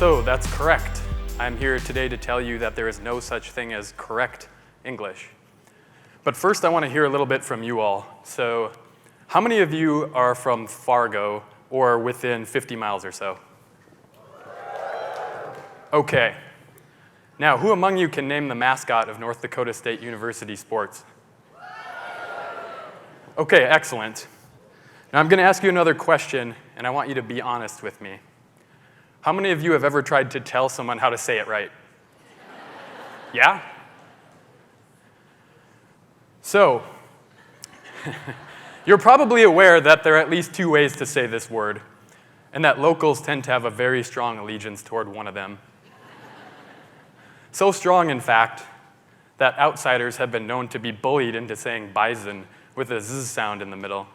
So that's correct. I'm here today to tell you that there is no such thing as correct English. But first I want to hear a little bit from you all. So how many of you are from Fargo or within 50 miles or so? Okay. Now, who among you can name the mascot of North Dakota State University sports? Okay, excellent. Now I'm going to ask you another question, and I want you to be honest with me. How many of you have ever tried to tell someone how to say it right? Yeah? So, you're probably aware that there are at least two ways to say this word, and that locals tend to have a very strong allegiance toward one of them. So strong, in fact, that outsiders have been known to be bullied into saying bison with a z sound in the middle,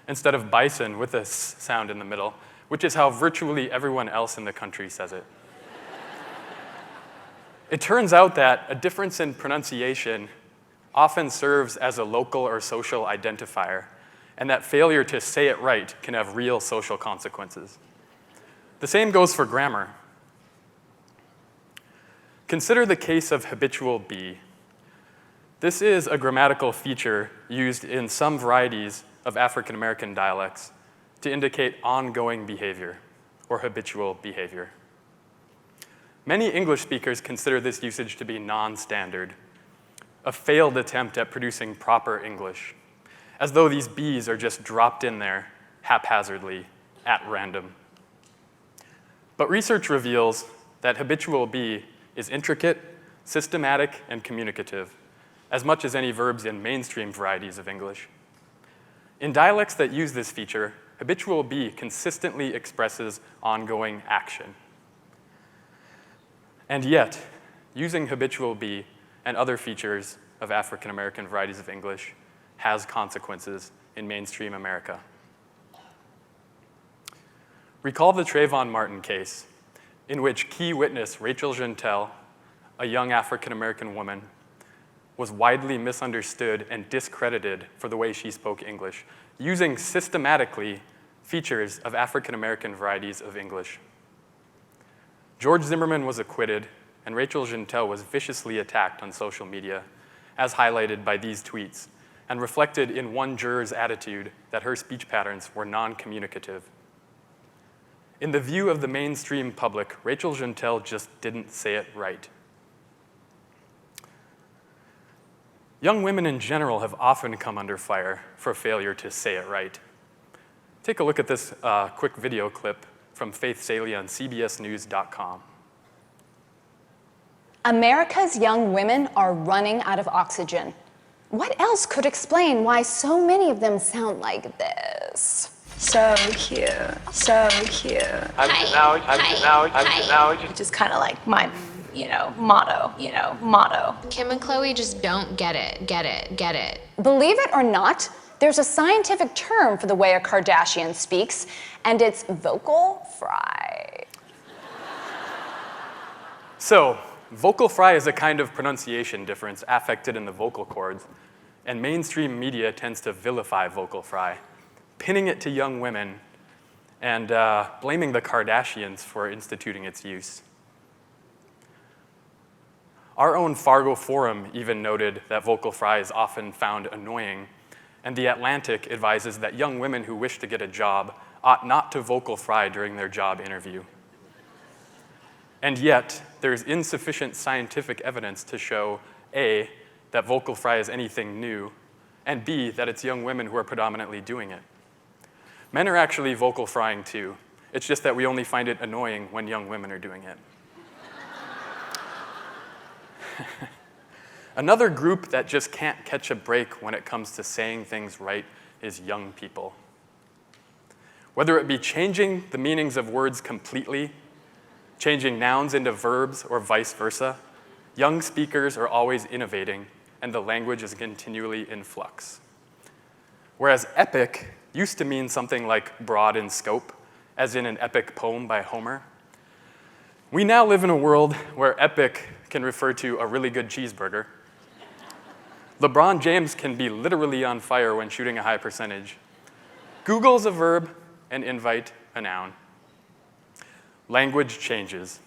instead of bison with a s sound in the middle, which is how virtually everyone else in the country says it. It turns out that a difference in pronunciation often serves as a local or social identifier, and that failure to say it right can have real social consequences. The same goes for grammar. Consider the case of habitual be. This is a grammatical feature used in some varieties of African American dialects to indicate ongoing behavior or habitual behavior. Many English speakers consider this usage to be non-standard, a failed attempt at producing proper English, as though these be's are just dropped in there haphazardly at random. But research reveals that habitual be is intricate, systematic, and communicative, as much as any verbs in mainstream varieties of English. In dialects that use this feature, habitual be consistently expresses ongoing action. And yet, using habitual be and other features of African American varieties of English has consequences in mainstream America. Recall the Trayvon Martin case, in which key witness Rachel Jeantel, a young African American woman, was widely misunderstood and discredited for the way she spoke English, using systematically features of African American varieties of English. George Zimmerman was acquitted, and Rachel Jeantel was viciously attacked on social media, as highlighted by these tweets, and reflected in one juror's attitude that her speech patterns were non-communicative. In the view of the mainstream public, Rachel Jeantel just didn't say it right. Young women in general have often come under fire for failure to say it right. Take a look at this quick video clip from Faith Saley on CBSNews.com. America's young women are running out of oxygen. What else could explain why so many of them sound like this? So cute, so cute. Which is kind of like my, motto. Kim and Chloe just don't get it. Believe it or not, there's a scientific term for the way a Kardashian speaks, and it's vocal fry. So, vocal fry is a kind of pronunciation difference affected in the vocal cords, and mainstream media tends to vilify vocal fry, pinning it to young women and blaming the Kardashians for instituting its use. Our own Fargo forum even noted that vocal fry is often found annoying, and The Atlantic advises that young women who wish to get a job ought not to vocal fry during their job interview. And yet, there's insufficient scientific evidence to show A, that vocal fry is anything new, and B, that it's young women who are predominantly doing it. Men are actually vocal frying too. It's just that we only find it annoying when young women are doing it. Another group that just can't catch a break when it comes to saying things right is young people. Whether it be changing the meanings of words completely, changing nouns into verbs, or vice versa, young speakers are always innovating, and the language is continually in flux. Whereas epic used to mean something like broad in scope, as in an epic poem by Homer, we now live in a world where epic can refer to a really good cheeseburger. LeBron James can be literally on fire when shooting a high percentage. Google's a verb, and invite a noun. Language changes,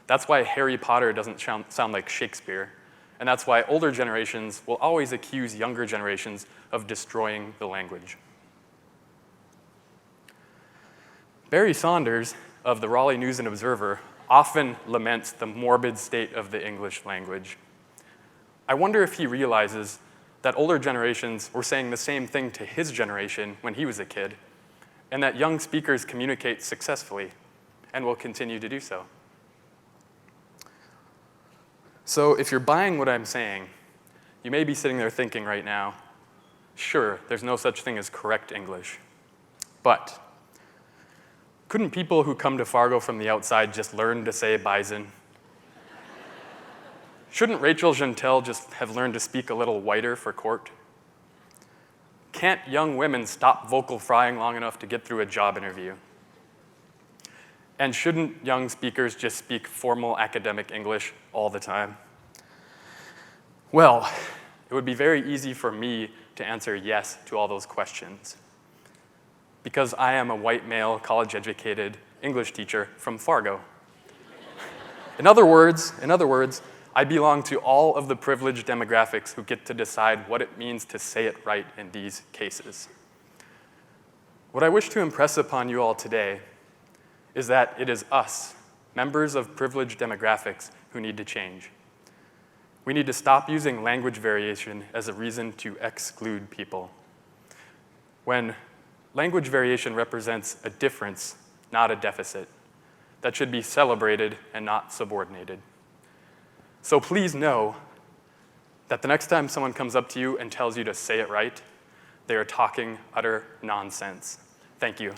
That's why Harry Potter doesn't sound like Shakespeare. And that's why older generations will always accuse younger generations of destroying the language. Barry Saunders of the Raleigh News and Observer often laments the morbid state of the English language. I wonder if he realizes that older generations were saying the same thing to his generation when he was a kid, and that young speakers communicate successfully and will continue to do so. So if you're buying what I'm saying, you may be sitting there thinking right now, sure, there's no such thing as correct English, but couldn't people who come to Fargo from the outside just learn to say Bison? Shouldn't Rachel Jeantel just have learned to speak a little whiter for court? Can't young women stop vocal frying long enough to get through a job interview? And shouldn't young speakers just speak formal academic English all the time? Well, it would be very easy for me to answer yes to all those questions, because I am a white male, college-educated English teacher from Fargo. In other words, I belong to all of the privileged demographics who get to decide what it means to say it right in these cases. What I wish to impress upon you all today is that it is us, members of privileged demographics, who need to change. We need to stop using language variation as a reason to exclude people. When language variation represents a difference, not a deficit, that should be celebrated and not subordinated. So please know that the next time someone comes up to you and tells you to say it right, they are talking utter nonsense. Thank you.